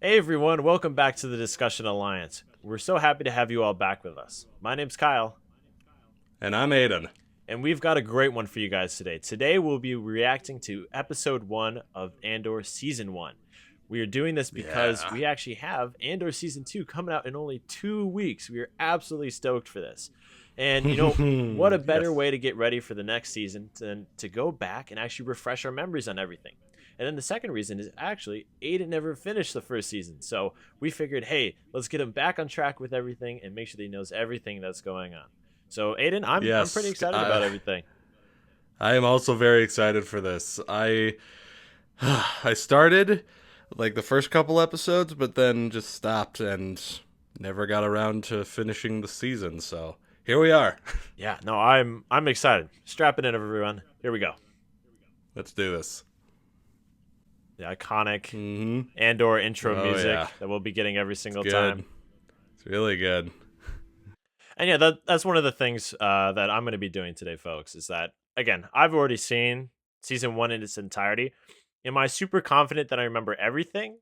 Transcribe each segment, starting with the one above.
Hey everyone, welcome back to the Discussion Alliance. We're so happy to have you all back with us. My name's Kyle, And I'm Aidan. and we've got a great one for you guys today. Today we'll be reacting to episode 1 of Andor Season 1. We are doing this because Yeah. we actually have Andor Season 2 coming out in only 2 weeks. We are absolutely stoked for this. And what a better Yes. way to get ready for the next season than to go back and actually refresh our memories on everything. And then the second reason is actually Aiden never finished the first season. So we figured, hey, let's get him back on track with everything and make sure that he knows everything that's going on. So Aiden, I'm pretty Yes. excited about everything. I am also very excited for this. I started like the first couple episodes, but then just stopped and never got around to finishing the season. So here we are. Yeah, no, I'm excited. Strap it in, everyone. Here we go. Let's do this. The iconic Mm-hmm. Andor intro Oh, music yeah. that we'll be getting every single Good. time. It's really good. And yeah, that's one of the things that I'm going to be doing today, folks, is that, again, I've already seen season 1 in its entirety. Am I super confident that I remember everything?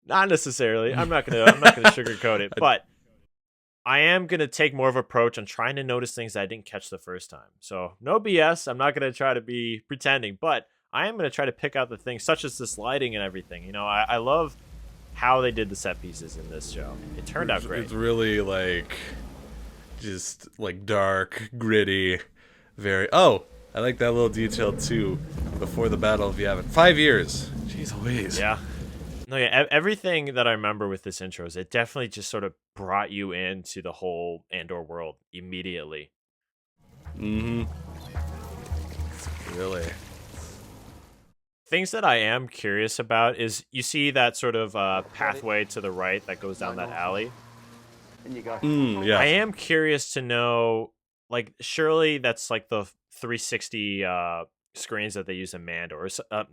Not necessarily. I'm not gonna sugarcoat it, I- but I am gonna take more of an approach on trying to notice things that I didn't catch the first time. So no BS. I'm not gonna try to be pretending, but I am gonna try to pick out the things such as this lighting and everything. I love how they did the set pieces in this show. It turned out great. It's really just like dark, gritty, very. Oh, I like that little detail too. Before the Battle of Yavin, 5 years. Jeez Louise. Yeah. No, yeah. Everything that I remember with this intro is it definitely just sort of brought you into the whole Andor world immediately. Mm-hmm. Really. Things that I am curious about is you see that sort of pathway to the right that goes down that alley. And you go. Yeah. I am curious to know, like, surely that's like the 360 screens that they use in and the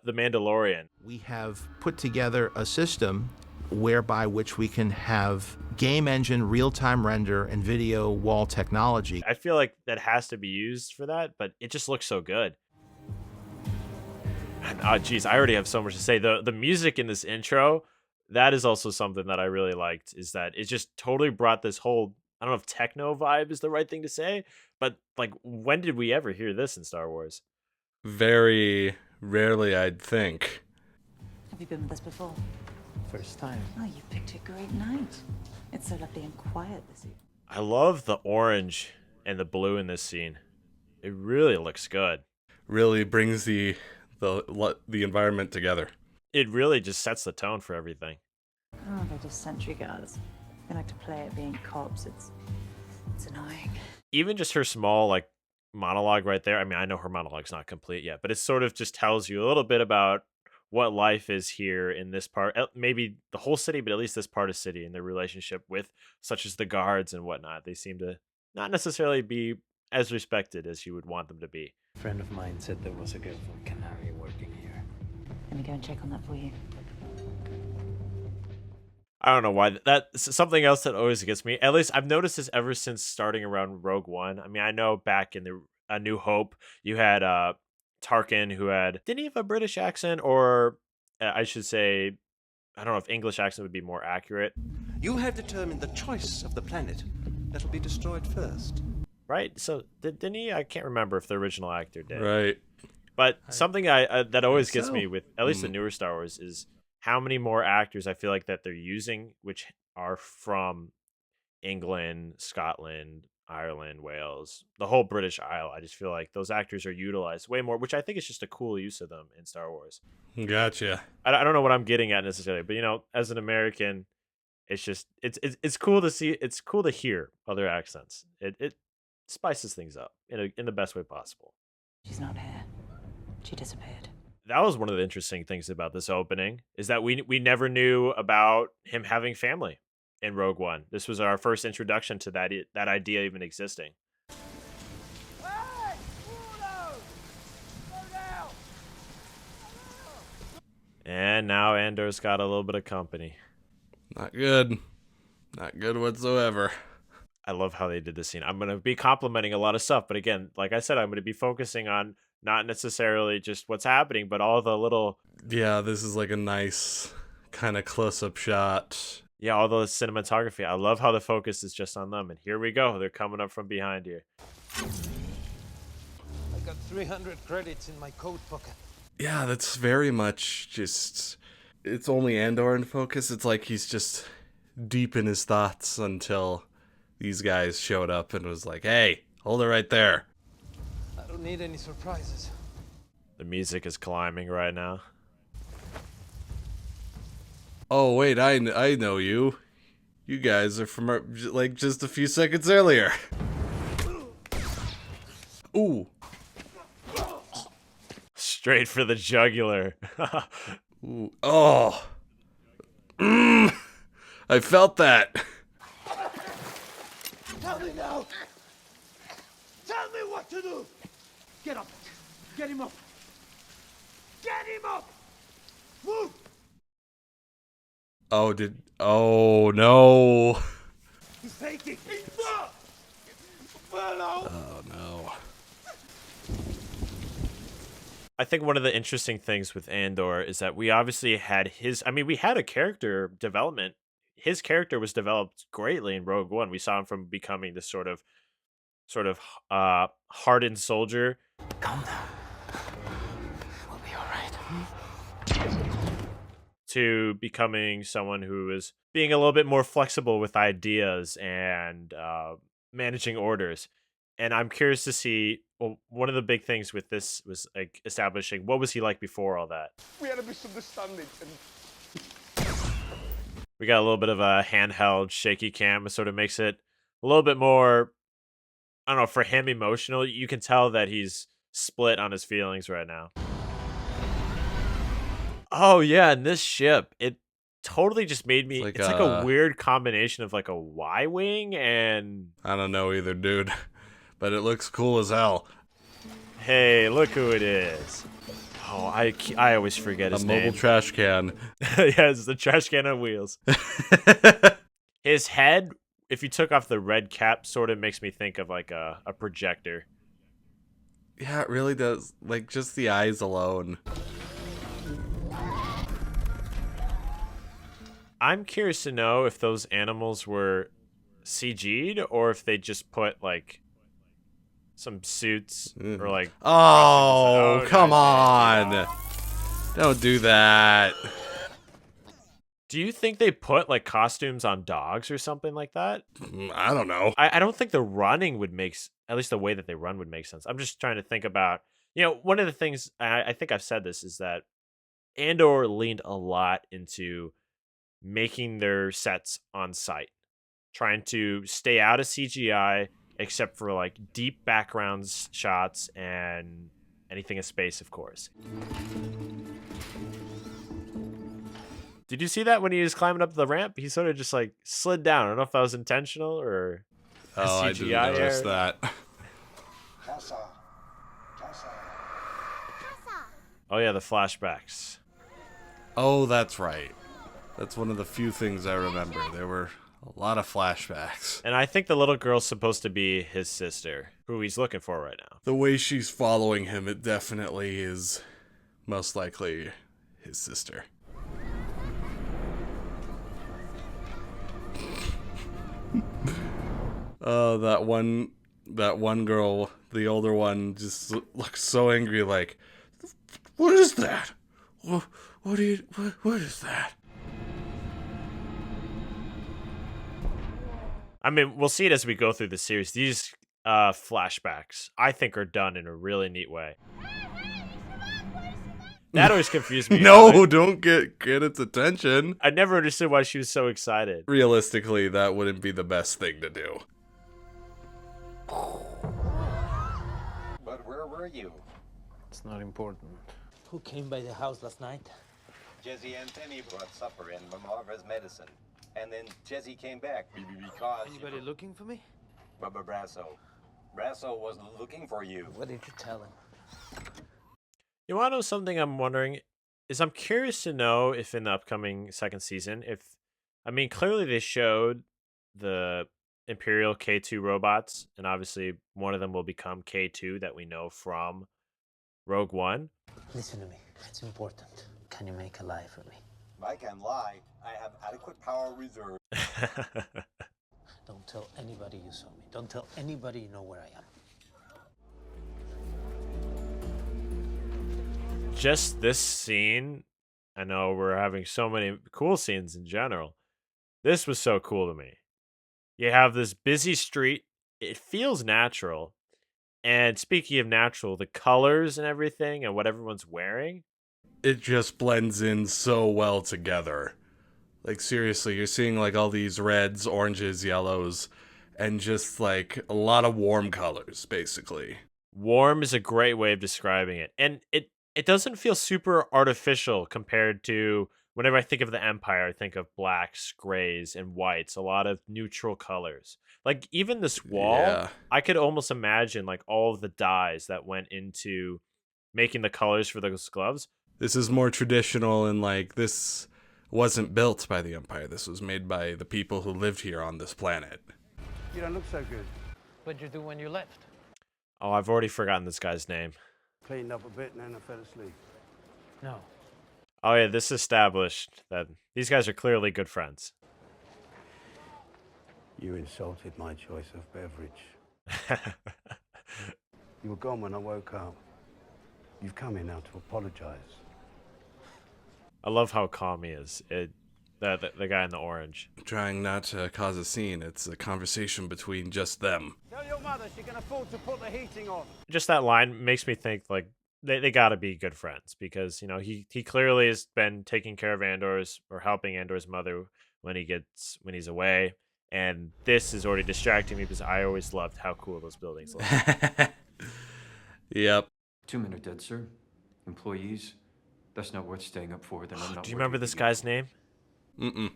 Mandalorian. We have put together a system whereby which we can have game engine real-time render and video wall technology. I feel like that has to be used for that, but it just looks so good. And, geez, I already have so much to say. The music in this intro, that is also something that I really liked, is that it just totally brought this whole, I don't know if techno vibe is the right thing to say, but like, when did we ever hear this in Star Wars? Very rarely, I'd think. Have you been with us before? First time. Oh, you picked a great night. It's so lovely and quiet this evening. I love the orange and the blue in this scene. It really looks good. Really brings the environment together. It really just sets the tone for everything. Oh, they're just sentry guards. They like to play at being cops. It's annoying. Even just her small like monologue right there. I mean, I know her monologue's not complete yet, but it sort of just tells you a little bit about what life is here in this part. Maybe the whole city, but at least this part of city and their relationship with such as the guards and whatnot. They seem to not necessarily be as respected as you would want them to be. A friend of mine said there was a girl from Canary working here. Let me go and check on that for you. I don't know why that's something else that always gets me. At least I've noticed this ever since starting around Rogue One. I mean, I know back in the A New Hope, you had Tarkin, who didn't he have a British accent, or I should say, I don't know if English accent would be more accurate, You have determined the choice of the planet that'll be destroyed first. right? So didn't he? I can't remember if the original actor did. Right. But something I that always gets so. me with at least the newer Star Wars is how many more actors I feel like that they're using, which are from England, Scotland, Ireland, Wales, the whole British Isle. I just feel like those actors are utilized way more, which I think is just a cool use of them in Star Wars. Gotcha. I don't know what I'm getting at necessarily, but as an American, it's just it's cool to see. It's cool to hear other accents. It spices things up in the best way possible. She's not here. She disappeared. That was one of the interesting things about this opening, is that we never knew about him having family in Rogue One. This was our first introduction to that idea even existing. And now Andor's got a little bit of company. Not good. Not good whatsoever. I love how they did this scene. I'm going to be complimenting a lot of stuff, but again, like I said, I'm going to be focusing on not necessarily just what's happening, but all the little, Yeah, this is like a nice kind of close-up shot. yeah, all the cinematography. I love how the focus is just on them. And here we go. They're coming up from behind here. I got 300 credits in my coat pocket. Yeah, that's very much just... It's only Andor in focus. It's like he's just deep in his thoughts until these guys showed up and was like, hey, hold it right there. I don't need any surprises. The music is climbing right now. Oh, wait, I know you. You guys are from, like, just a few seconds earlier. Ooh. Straight for the jugular. Ooh. Oh. I felt that. Tell me now! Tell me what to do! Get up! Get him up! Get him up! Move! Oh, no. He's faking! Well, Oh, no. I think one of the interesting things with Andor is that we obviously had we had a character development. His character was developed greatly in Rogue One. We saw him from becoming this sort of hardened soldier Calm down. We'll be all right. to becoming someone who is being a little bit more flexible with ideas and managing orders. And I'm curious to see. Well, one of the big things with this was like establishing what was he like before all that. We had a misunderstanding and We got a little bit of a handheld shaky cam. It sort of makes it a little bit more, I don't know, for him emotional. You can tell that he's split on his feelings right now. Oh yeah, and this ship, it totally just made me, It's it's like like a a- weird combination of like a Y-wing and, I don't know either, dude. But it looks cool as hell. hey, look who it is. Oh, I always forget A his mobile name. trash can. Yeah, it's the trash can on wheels. His head, if you took off the red cap, sort of makes me think of like a projector. Yeah, it really does. Like, just the eyes alone. I'm curious to know if those animals were CG'd or if they just put like some suits or like. Oh, Oh, come nice, on. Don't do that. Do you think they put like costumes on dogs or something like that? I don't know. I don't think the running would at least the way that they run would make sense. I'm just trying to think about, one of the things I think I've said this is that Andor leaned a lot into making their sets on site, trying to stay out of CGI except for like deep backgrounds shots and anything in space, of course. Did you see that when he was climbing up the ramp? He sort of just like slid down. I don't know if that was intentional or Oh, I didn't CGI notice error. that. Oh yeah, the flashbacks. Oh, that's right. That's one of the few things I remember. There were a lot of flashbacks. And I think the little girl's supposed to be his sister, who he's looking for right now. The way she's following him, it definitely is most likely his sister. Oh, that one girl, the older one, just looks so angry. Like, what is that? What is that? I mean, we'll see it as we go through the series. These flashbacks, I think, are done in a really neat way. That always confused me. No, don't get its attention. I never understood why she was so excited. Realistically, that wouldn't be the best thing to do. But where were you? It's not important. who came by the house last night? Jesse and Penny brought supper and Margaret's medicine. And then Jesse came back because... Anybody looking for me? Bubba Brasso. Brasso was looking for you. What did you tell him? You want to know something I'm wondering? I'm curious to know if in the upcoming second season, clearly they showed the Imperial K2 robots, and obviously one of them will become K2 that we know from Rogue One. Listen to me. It's important. Can you make a lie for me? I can lie. I have adequate power reserve. Don't tell anybody you saw me. Don't tell anybody you know where I am. Just this scene, I know we're having so many cool scenes in general. This was so cool to me. You have this busy street. It feels natural. And speaking of natural, the colors and everything and what everyone's wearing. It just blends in so well together. Like, seriously, you're seeing like all these reds, oranges, yellows, and just like a lot of warm colors, basically. Warm is a great way of describing it. And it doesn't feel super artificial compared to whenever I think of the Empire, I think of blacks, grays, and whites, a lot of neutral colors. Like even this wall, Yeah. I could almost imagine like all of the dyes that went into making the colors for those gloves. This is more traditional, and like this wasn't built by the Empire. This was made by the people who lived here on this planet. You don't look so good. What'd you do when you left? Oh, I've already forgotten this guy's name. Cleaned up a bit and then I fell asleep. No. Oh yeah, this established that these guys are clearly good friends. You insulted my choice of beverage. You were gone when I woke up. You've come here now to apologize. I love how calm he is. The guy in the orange. Trying not to cause a scene. It's a conversation between just them. Tell your mother she can afford to put the heating on. Just that line makes me think like they got to be good friends because you know he clearly has been taking care of Andor's or helping Andor's mother when he's away, and this is already distracting me because I always loved how cool those buildings look. Yep. 2 men are dead, sir. Employees. That's not worth staying up for. Then I'm not. Do you remember this guy's name? Mm-mm.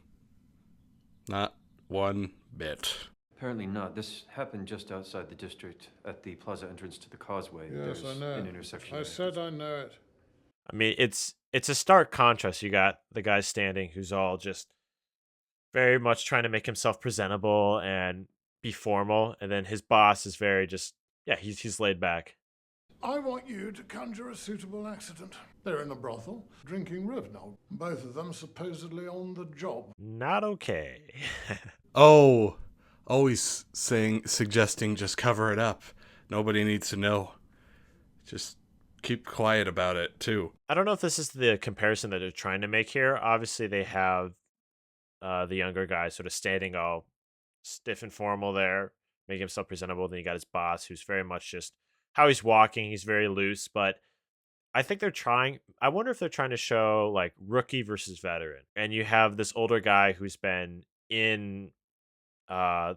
Not one bit. Apparently not. This happened just outside the district at the plaza entrance to the causeway. Yes, There's I know. an intersection. I said I know it. I mean, it's a stark contrast. You got the guy standing who's all just very much trying to make himself presentable and be formal, and then his boss is very just he's laid back. I want you to conjure a suitable accident. They're in a brothel, drinking Rivenol. Both of them supposedly on the job. Not okay. Oh, always suggesting just cover it up. Nobody needs to know. Just keep quiet about it, too. I don't know if this is the comparison that they're trying to make here. Obviously, they have the younger guy sort of standing all stiff and formal there, making himself presentable. Then you got his boss, who's very much just how he's walking. He's very loose, but I think I wonder if they're trying to show like rookie versus veteran. And you have this older guy who's been in, I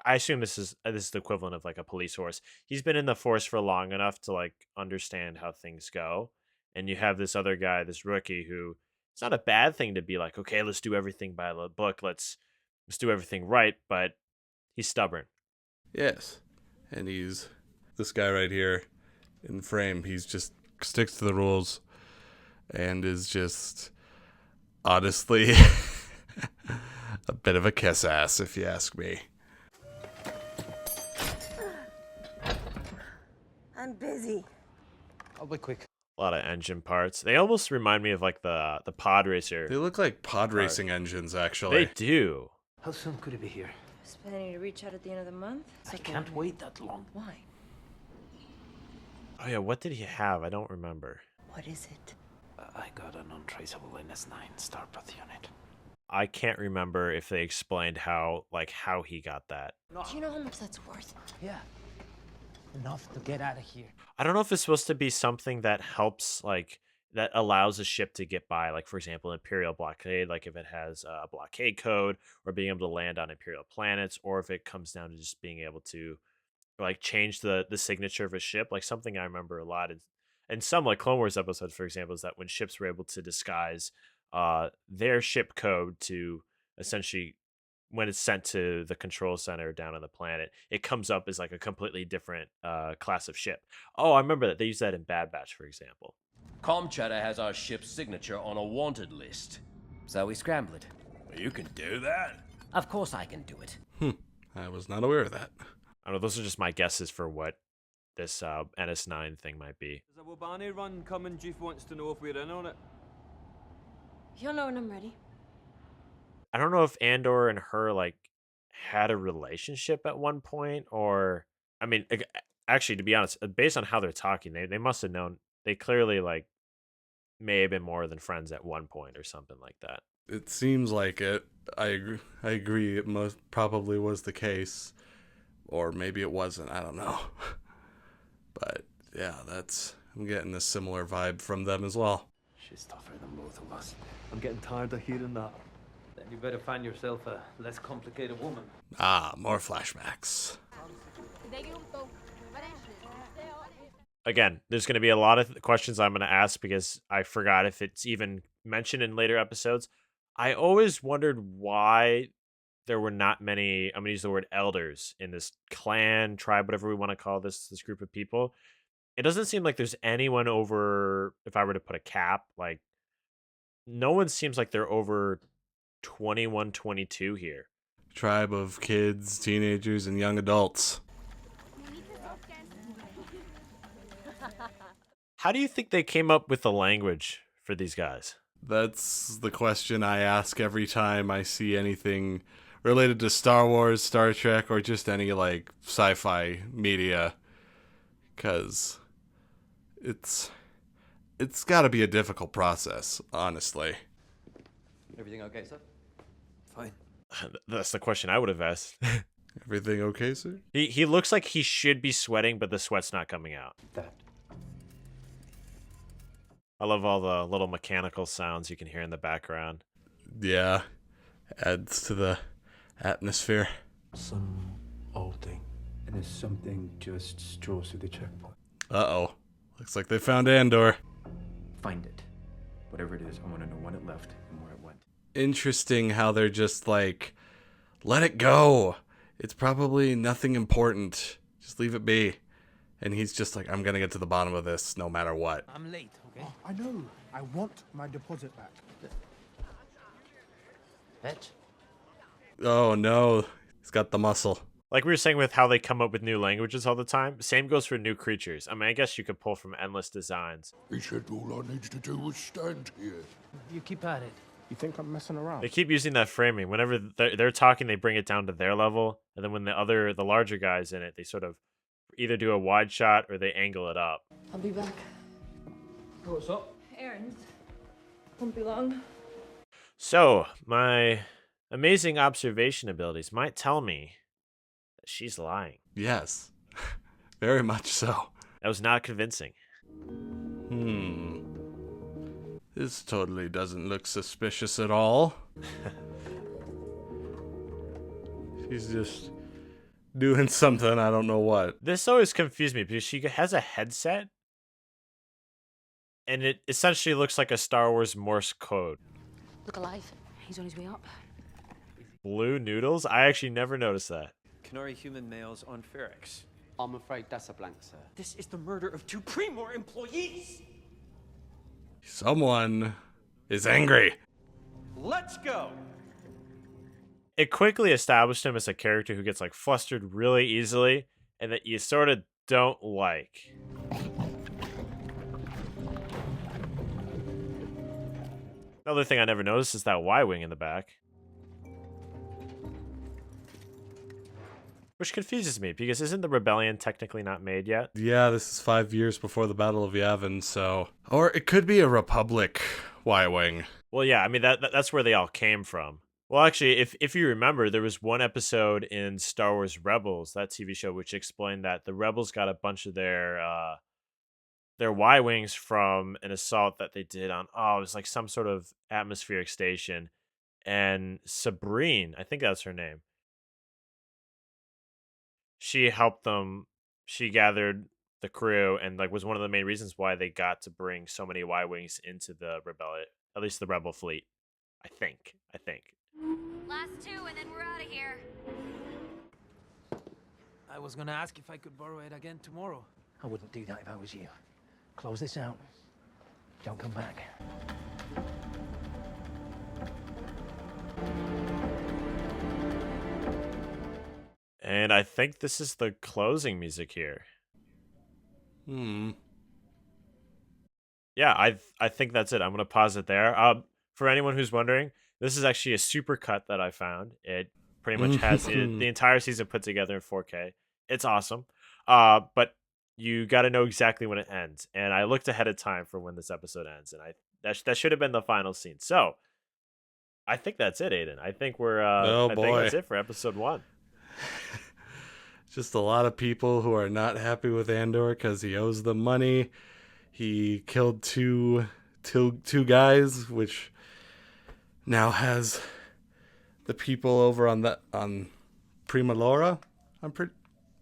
assume this is the equivalent of like a police force. He's been in the force for long enough to like understand how things go. And you have this other guy, this rookie, who it's not a bad thing to be like, okay, let's do everything by the book. Let's do everything right. But he's stubborn. Yes. And this guy right here in frame, he's just sticks to the rules and is just honestly a bit of a kiss ass, if you ask me. I'm busy. I'll be quick. A lot of engine parts. They almost remind me of like the pod racer. They look like pod racing engines, actually. They do. How soon could it be here? Just planning to reach out at the end of the month? I can't wait that long. Why? Oh yeah, what did he have? I don't remember. What is it? I got an untraceable NS9 Starpath unit. I can't remember if they explained how he got that. Do you know how much that's worth? Yeah. Enough to get out of here. I don't know if it's supposed to be something that helps, like, that allows a ship to get by, like, for example, Imperial blockade, like if it has a blockade code or being able to land on Imperial planets, or if it comes down to just being able to, like, change the signature of a ship. Like, something I remember a lot in some, like, Clone Wars episodes, for example, is that when ships were able to disguise their ship code to essentially, when it's sent to the control center down on the planet, it comes up as like a completely different class of ship. Oh, I remember that. They use that in Bad Batch, for example. Comchatter has our ship's signature on a wanted list. So we scramble it. You can do that. Of course I can do it. I was not aware of that. I don't know. Those are just my guesses for what this NS9 thing might be. There's a Wobani run coming. Jeff wants to know if we're in on it. You'll know when I'm ready. I don't know if Andor and her like had a relationship at one point, or I mean, actually, to be honest, based on how they're talking, they must have known. They clearly like may have been more than friends at one point or something like that. It seems like it. I agree. It most probably was the case, or maybe it wasn't. I don't know. But yeah, I'm getting a similar vibe from them as well. She's tougher than both of us. I'm getting tired of hearing that. Then you better find yourself a less complicated woman. Ah, more flashbacks. Again, there's going to be a lot of questions I'm going to ask because I forgot if it's even mentioned in later episodes. I always wondered why there were not many, I'm going to use the word elders in this clan, tribe, whatever we want to call this group of people. It doesn't seem like there's anyone over, if I were to put a cap, like no one seems like they're over 21, 22 here. Tribe of kids, teenagers, and young adults. How do you think they came up with the language for these guys? That's the question I ask every time I see anything related to Star Wars, Star Trek, or just any like sci-fi media, because it's got to be a difficult process, honestly. Everything okay, sir? Fine. That's the question I would have asked. Everything okay, sir? He looks like he should be sweating, but the sweat's not coming out. That. I love all the little mechanical sounds you can hear in the background. Yeah, adds to the atmosphere. Some old thing. And there's something just strolls through the checkpoint. Uh-oh. Looks like they found Andor. Find it. Whatever it is, I want to know when it left and where it went. Interesting how they're just like, let it go. It's probably nothing important. Just leave it be. And he's just like, I'm going to get to the bottom of this no matter what. I'm late, okay? Oh, I know. I want my deposit back. Fetch. Oh, no. He's got the muscle. Like we were saying with how they come up with new languages all the time, same goes for new creatures. I mean, I guess you could pull from endless designs. He said all I needed to do was stand here. You keep at it. You think I'm messing around? They keep using that framing. Whenever they're talking, they bring it down to their level. And then when the larger guys in it, they sort of either do a wide shot or they angle it up. I'll be back. What's up? Errands. Won't be long. So, my amazing observation abilities might tell me that she's lying. Yes. Very much so. That was not convincing. This totally doesn't look suspicious at all. She's just doing something, I don't know what. This always confused me because she has a headset and it essentially looks like a Star Wars Morse code. Look alive. He's on his way up. Blue noodles? I actually never noticed that. Canary human males on Ferrex. I'm afraid that's a blank, sir. This is the murder of 2 Primor employees. Someone is angry. Let's go! It quickly established him as a character who gets like flustered really easily and that you sort of don't like. Another thing I never noticed is that Y-wing in the back. Which confuses me because isn't the rebellion technically not made yet? Yeah, this is 5 years before the Battle of Yavin, so... Or it could be a Republic Y-Wing. Well, yeah, I mean, that's where they all came from. Well, actually, if you remember, there was one episode in Star Wars Rebels, that TV show, which explained that the Rebels got a bunch of their Y-Wings from an assault that they did on, it was like some sort of atmospheric station. And Sabrine, I think that's her name, she helped them, she gathered the crew and like was one of the main reasons why they got to bring so many Y-Wings into the rebellion, at least the Rebel fleet. I think. Last 2 and then we're out of here. I was gonna ask if I could borrow it again tomorrow. I wouldn't do that if I was you. Close this out. Don't come back. And I think this is the closing music here. Yeah, I think that's it. I'm gonna pause it there. For anyone who's wondering, this is actually a super cut that I found. It pretty much has the entire season put together in 4K. It's awesome. But you got to know exactly when it ends. And I looked ahead of time for when this episode ends, and that should have been the final scene. So I think that's it, Aiden. I think we're Oh, I think boy. that's it for episode 1. Just a lot of people who are not happy with Andor because he owes them money. He killed two guys, which now has the people over on Prima Laura.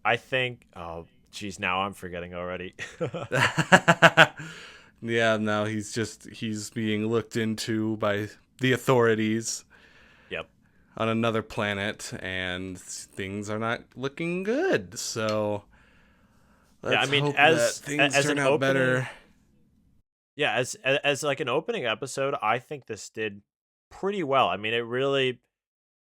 I think. Oh, geez, now I'm forgetting already. Yeah, now he's being looked into by the authorities. Yep. On another planet, and things are not looking good. So let's hope that things turn out better. Yeah, as like an opening episode, I think this did pretty well. I mean, it really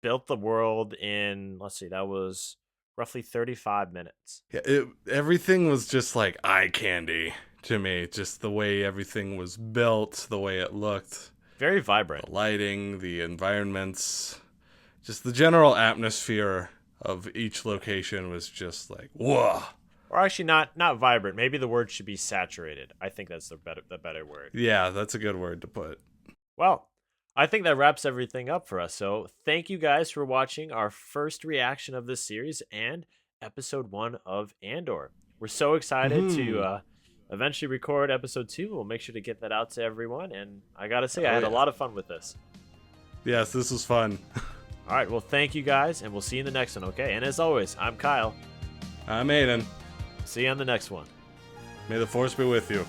built the world in, let's see, that was roughly 35 minutes. Yeah, everything was just like eye candy to me. Just the way everything was built, the way it looked. Very vibrant. The lighting, the environments, just the general atmosphere of each location was just like, whoa. Or actually not vibrant. Maybe the word should be saturated. I think that's the better word. Yeah, that's a good word to put. Well, I think that wraps everything up for us. So thank you guys for watching our first reaction of this series and episode 1 of Andor. We're so excited to eventually record episode 2. We'll make sure to get that out to everyone. And I got to say, I had a lot of fun with this. Yes, this was fun. All right, well, thank you guys, and we'll see you in the next one, okay? And as always, I'm Kyle. I'm Aidan. See you on the next one. May the Force be with you.